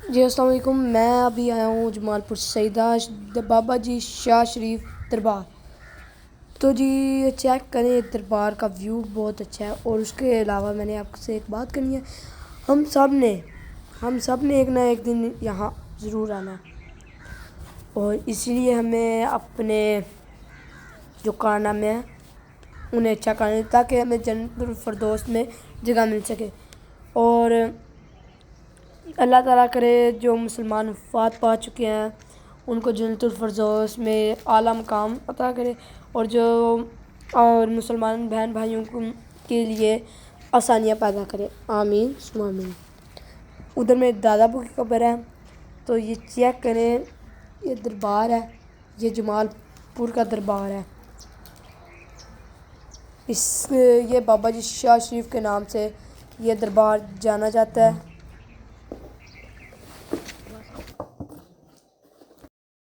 جی السلام علیکم. میں ابھی آیا ہوں جمال پور سیدہ بابا جی شاہ شریف دربار. تو جی چیک کریں, دربار کا ویو بہت اچھا ہے. اور اس کے علاوہ میں نے آپ سے ایک بات کرنی ہے. ہم سب نے ایک نہ ایک دن یہاں ضرور آنا ہے, اور اسی لیے ہمیں اپنے جو کارنامے ہیں انہیں اچھا کرنا تاکہ ہمیں جنت الفردوس میں جگہ مل سکے. اور اللہ تعالیٰ کرے جو مسلمان وفات پا چکے ہیں ان کو جنت الفردوس میں اعلیٰ مقام عطا کرے, اور مسلمان بہن بھائیوں کے لیے آسانیاں پیدا کرے. آمین ثم آمین. ادھر میں دادا ابو کی قبر ہے, تو یہ چیک کریں. یہ دربار ہے, یہ جمال پور کا دربار ہے. یہ بابا جی شاہ شریف کے نام سے یہ دربار جانا جاتا ہے.